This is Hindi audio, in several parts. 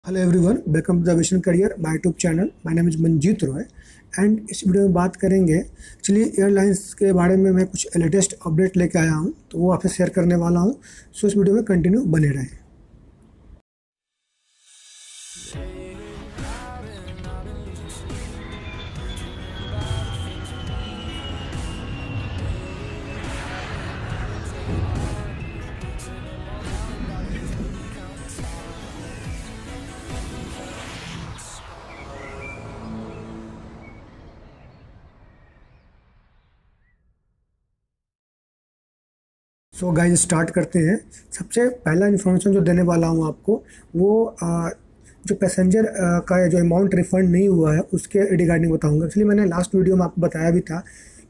Hello everyone, welcome to the vision career my YouTube channel. My name is Manjeet Roy and इस वीडियो में बात करेंगे। चलिए, एयरलाइंस के बारे में मैं कुछ लेटेस्ट अपडेट लेके आया हूं, तो वो आपसे शेयर करने वाला हूं। सो इस वीडियो में कंटिन्यू बने रहें। सो गाइस, स्टार्ट करते हैं। सबसे पहला इन्फॉर्मेशन जो देने वाला हूँ आपको, वो जो पैसेंजर का जो अमाउंट रिफ़ंड नहीं हुआ है उसके रिगार्डिंग बताऊंगा। इसलिए मैंने लास्ट वीडियो में आपको बताया भी था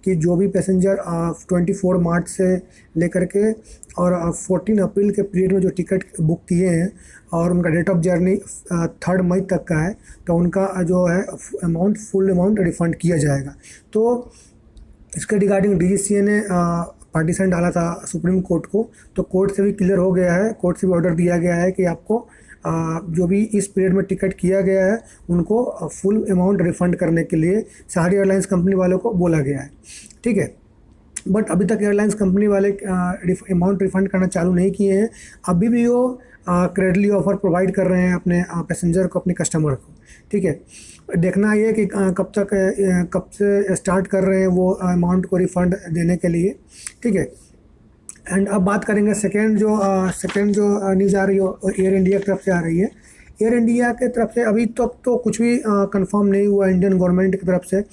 कि जो भी पैसेंजर 24 मार्च से लेकर के और 14 अप्रैल के पीरियड में जो टिकट बुक किए हैं और उनका डेट ऑफ जर्नी 3 मई तक का है, तो उनका जो है फुल अमाउंट रिफ़ंड किया जाएगा। तो इसके रिगार्डिंग डीजीसीए ने पार्टीशन डाला था सुप्रीम कोर्ट को, तो कोर्ट से भी क्लियर हो गया है। कोर्ट से भी ऑर्डर दिया गया है कि आपको जो भी इस पीरियड में टिकट किया गया है उनको फुल अमाउंट रिफ़ंड करने के लिए सारी एयरलाइंस कंपनी वालों को बोला गया है। ठीक है, बट अभी तक एयरलाइंस कंपनी वाले अमाउंट रिफ़ंड करना चालू नहीं किए हैं। अभी भी वो क्रेडिटली ऑफ़र प्रोवाइड कर रहे हैं अपने पैसेंजर को, अपने कस्टमर को। ठीक है, देखना ये कि कब से स्टार्ट कर रहे हैं वो अमाउंट को रिफ़ंड देने के लिए। ठीक है, एंड अब बात करेंगे सेकेंड जो न्यूज़ आ रही है एयर इंडिया की तरफ से आ रही है। एयर इंडिया के तरफ से अभी तक तो कुछ भी कंफर्म नहीं हुआ इंडियन गवर्नमेंट की तरफ से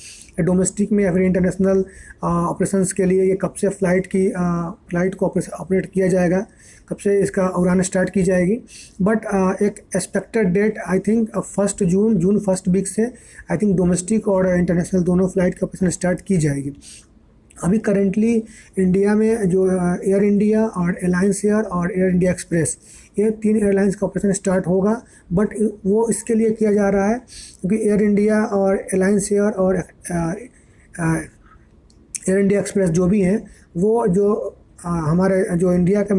डोमेस्टिक में या फिर इंटरनेशनल ऑपरेशंस के लिए ये कब से फ़्लाइट को ऑपरेट किया जाएगा, कब से इसका उड़ान स्टार्ट की जाएगी। बट एक expected date I think 1 June first week से आई थिंक डोमेस्टिक और इंटरनेशनल दोनों फ्लाइट का ऑपरेशन स्टार्ट की जाएगी। अभी करेंटली इंडिया में जो एयर इंडिया और अलायंस एयर और एयर इंडिया एक्सप्रेस, ये 3 एयरलाइंस का ऑपरेशन स्टार्ट होगा। बट वो इसके लिए किया जा रहा है क्योंकि एयर इंडिया और अलायंस एयर और एयर इंडिया एक्सप्रेस जो भी हैं, वो जो हमारे जो इंडिया के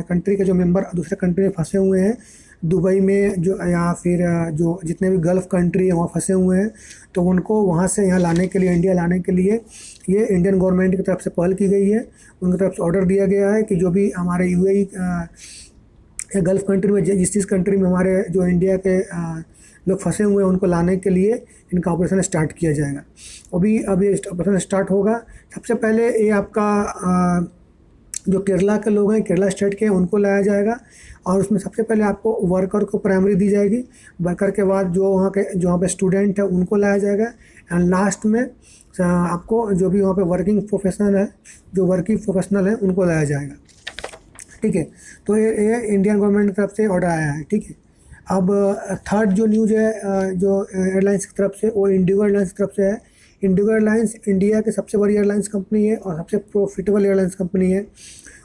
कंट्री के जो मेंबर दूसरे कंट्री में फंसे हुए हैं, दुबई में जो या फिर जो जितने भी गल्फ़ कंट्री हैं वहाँ फंसे हुए हैं, तो उनको वहाँ से यहाँ लाने के लिए, इंडिया लाने के लिए ये इंडियन गवर्नमेंट की तरफ से पहल की गई है। उनकी तरफ से ऑर्डर दिया गया है कि जो भी हमारे यूएई या गल्फ़ कंट्री में जिस कंट्री में हमारे जो इंडिया के लोग फंसे हुए हैं उनको लाने के लिए इनका ऑपरेशन स्टार्ट किया जाएगा। अभी ऑपरेशन स्टार्ट होगा। सबसे पहले ये आपका जो केरला के लोग हैं, केरला स्टेट के, उनको लाया जाएगा और उसमें सबसे पहले आपको वर्कर को प्राइमरी दी जाएगी। वर्कर के बाद जो वहाँ पे स्टूडेंट है उनको लाया जाएगा एंड लास्ट में आपको जो भी वहाँ पे वर्किंग प्रोफेशनल है उनको लाया जाएगा। ठीक है, तो ये इंडियन गवर्नमेंट की तरफ से ऑर्डर आया है। ठीक है, अब थर्ड जो न्यूज़ है जो एयरलाइंस की तरफ से, वो इंडिगो एयरलाइंस की तरफ से है। इंडिगो एयरलाइंस इंडिया की सबसे बड़ी एयरलाइंस कंपनी है और सबसे प्रॉफिटेबल एयरलाइंस कंपनी है।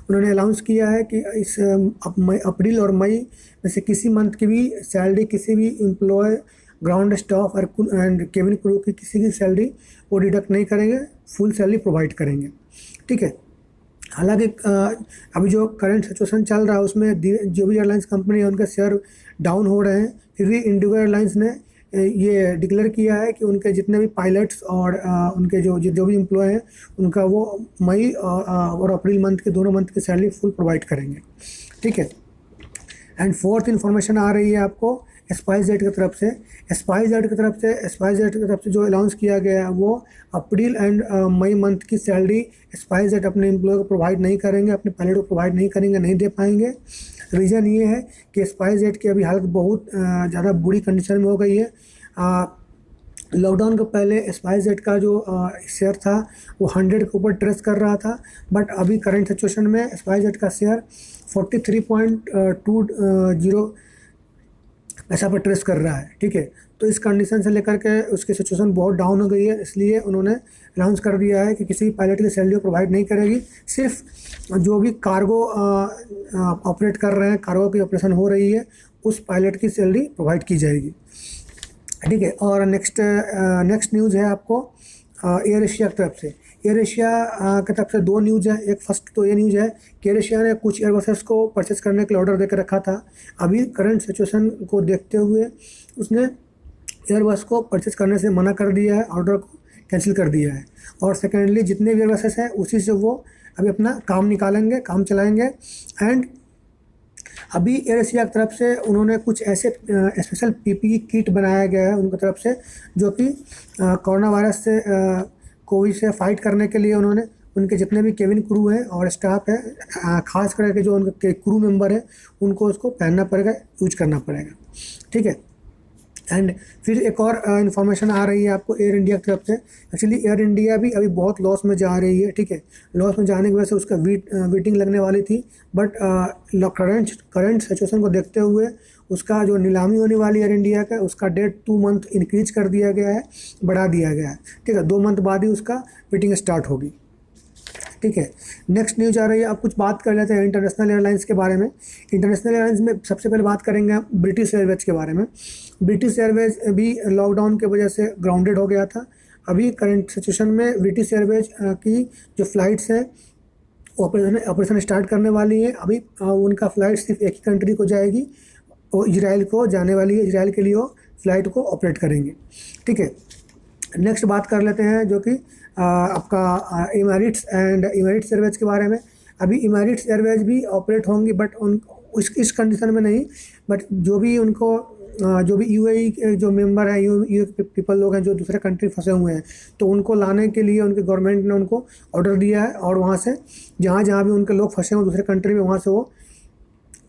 उन्होंने अनाउंस किया है कि इस अप्रैल और मई में से किसी मंथ की भी सैलरी किसी भी एम्प्लॉय, ग्राउंड स्टाफ और केबिन क्रू की किसी की सैलरी वो डिडक्ट नहीं करेंगे, फुल सैलरी प्रोवाइड करेंगे। ठीक है, हालांकि अभी जो करंट सिचुएशन चल रहा है उसमें जो भी एयरलाइंस कंपनी है उनके शेयर डाउन हो रहे हैं, फिर भी इंडिगो एयरलाइंस ने ये डिक्लेयर किया है कि उनके जितने भी पायलट्स और उनके जो भी एम्प्लॉय हैं उनका वो मई और अप्रैल मंथ के दोनों मंथ की सैलरी फुल प्रोवाइड करेंगे। ठीक है, एंड फोर्थ इन्फॉर्मेशन आ रही है आपको स्पाइसजेट की तरफ से। स्पाइसजेट की तरफ से जो अनाउंस किया गया है वो अप्रैल एंड मई मंथ की सैलरी स्पाइसजेट अपने एम्प्लॉय को प्रोवाइड नहीं करेंगे, अपने पायलट को प्रोवाइड नहीं करेंगे, नहीं दे पाएंगे। रीज़न ये है कि स्पाइसजेट की अभी हालत बहुत ज़्यादा बुरी कंडीशन में हो गई है। लॉकडाउन के पहले स्पाइसजेट का जो शेयर था वो 100 के ऊपर ट्रेस कर रहा था, बट अभी करंट सिचुएशन में स्पाइसजेट का शेयर 43.20 ऐसा पर ट्रेस कर रहा है। ठीक है, तो इस कंडीशन से लेकर के उसकी सिचुएशन बहुत डाउन हो गई है, इसलिए उन्होंने अनाउंस कर दिया है कि किसी भी पायलट की सैलरी प्रोवाइड नहीं करेगी। सिर्फ जो भी कार्गो ऑपरेट कर रहे हैं, कार्गो की ऑपरेशन हो रही है, उस पायलट की सैलरी प्रोवाइड की जाएगी। ठीक है, और नेक्स्ट न्यूज़ है आपको एयर एशिया की तरफ से। एयर एशिया की तरफ से दो न्यूज़ है। एक फर्स्ट तो ये न्यूज़ है कि एयर एशिया ने कुछ एयरबसेस को परचेस करने के लिए ऑर्डर देकर रखा था। अभी करंट सिचुएशन को देखते हुए उसने एयरबस को परचेस करने से मना कर दिया है, ऑर्डर को कैंसिल कर दिया है। और सेकेंडली जितने भी एयरबसेस हैं उसी से वो अभी अपना काम निकालेंगे, काम चलाएंगे। एंड अभी एयर एशिया की तरफ से उन्होंने कुछ ऐसे स्पेशल पीपीई किट बनाया गया है उनकी तरफ से, जो कि कोरोना वायरस से कोविड से फाइट करने के लिए उन्होंने उनके जितने भी केबिन क्रू हैं और स्टाफ है, खास करके जो उनके क्रू मेंबर है, उनको उसको पहनना पड़ेगा, यूज करना पड़ेगा। ठीक है। एंड फिर एक और इन्फॉर्मेशन आ रही है आपको एयर इंडिया की तरफ से। एक्चुअली एयर इंडिया भी अभी बहुत लॉस में जा रही है। ठीक है। लॉस में जाने की वजह से उसका वेटिंग लगने वाली थी, बट करंट सिचुएशन को देखते हुए उसका जो नीलामी होने वाली एयर इंडिया का, उसका डेट 2 मंथ इंक्रीज कर दिया गया है, बढ़ा दिया गया है। ठीक है। 2 मंथ बाद ही उसका वेटिंग स्टार्ट होगी। ठीक है। नेक्स्ट न्यूज आ रही है, अब कुछ बात कर लेते हैं इंटरनेशनल एयरलाइंस के बारे में। इंटरनेशनल एयरलाइंस में सबसे पहले बात करेंगे हम ब्रिटिश एयरवेज के बारे में। ब्रिटिश एयरवेज भी लॉकडाउन की वजह से ग्राउंडेड हो गया था। अभी करंट सिचुएशन में ब्रिटिश एयरवेज की जो फ़्लाइट्स हैं ऑपरेशन स्टार्ट करने वाली है। अभी उनका फ़्लाइट सिर्फ एक ही कंट्री को जाएगी, वो इजराइल को जाने वाली है। इजराइल के लिए वो फ़्लाइट को ऑपरेट करेंगे। ठीक है। नेक्स्ट बात कर लेते हैं जो कि आपका इमेरिट्स एयरवेज के बारे में। अभी इमेरिट्स एयरवेज भी ऑपरेट होंगी, बट इस कंडीशन में नहीं, बट जो भी यूएई के जो मेंबर हैं, यूएई पीपल लोग हैं जो दूसरे कंट्री फंसे हुए हैं, तो उनको लाने के लिए उनके गवर्नमेंट ने उनको ऑर्डर दिया है, और वहाँ से जहाँ भी उनके लोग फंसे हुए दूसरे कंट्री में, वहाँ से वो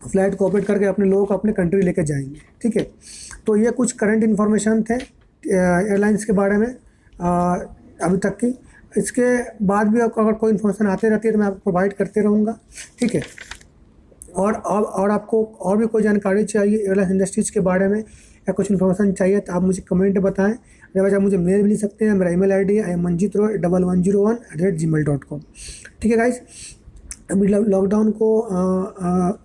फ्लाइट को ऑपरेट करके अपने लोगों को अपने कंट्री लेके जाएंगे। ठीक है। तो ये कुछ करंट इन्फॉर्मेशन थे एयरलाइंस के बारे में अभी तक की। इसके बाद भी अगर कोई इन्फॉर्मेशन आती रहती है तो मैं आपको प्रोवाइड करते रहूँगा। ठीक है। और आपको और भी कोई जानकारी चाहिए एयरलाइन इंडस्ट्रीज़ के बारे में या कुछ इन्फॉर्मेशन चाहिए तो आप मुझे कमेंट में बताएं। अदरवाइज आप मुझे मेल भी लिख सकते हैं। मेरा ईमेल आईडी है manjit.1101@gmail.com। ठीक है गाइस। अभी लॉकडाउन को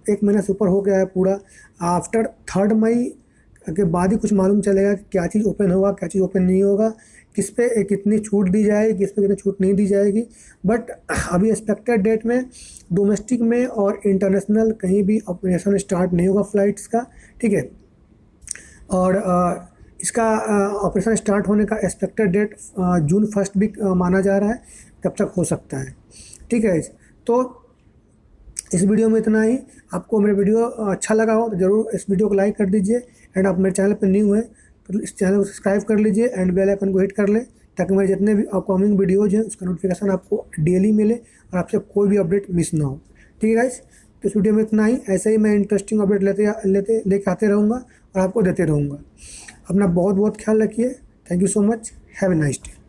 1 महीना से ऊपर हो गया है पूरा। आफ्टर 3 मई के बाद ही कुछ मालूम चलेगा कि क्या चीज़ ओपन होगा, क्या चीज़ ओपन नहीं होगा, किस पे कितनी छूट दी जाएगी, किस पे कितनी छूट नहीं दी जाएगी। बट अभी एक्सपेक्टेड डेट में डोमेस्टिक में और इंटरनेशनल कहीं भी ऑपरेशन स्टार्ट नहीं होगा फ़्लाइट्स का। ठीक है। और इसका ऑपरेशन स्टार्ट होने का एक्सपेक्टेड डेट जून 1 भी माना जा रहा है, तब तक हो सकता है। ठीक है। तो इस वीडियो में इतना ही। आपको मेरा वीडियो अच्छा लगा हो तो ज़रूर इस वीडियो को लाइक कर दीजिए। एंड आप मेरे चैनल पर न्यू है तो इस चैनल को सब्सक्राइब कर लीजिए एंड बेल आइकन को हिट कर लें, ताकि मेरे जितने भी अपकमिंग वीडियोज़ हैं उसका नोटिफिकेशन आपको डेली मिले और आपसे कोई भी अपडेट मिस ना हो। ठीक है गाइस। तो इस वीडियो में इतना ही। ऐसे ही मैं इंटरेस्टिंग अपडेट लेके आते रहूँगा और आपको देते रहूँगा। अपना बहुत बहुत ख्याल रखिए। Thank you so much. Have a nice day.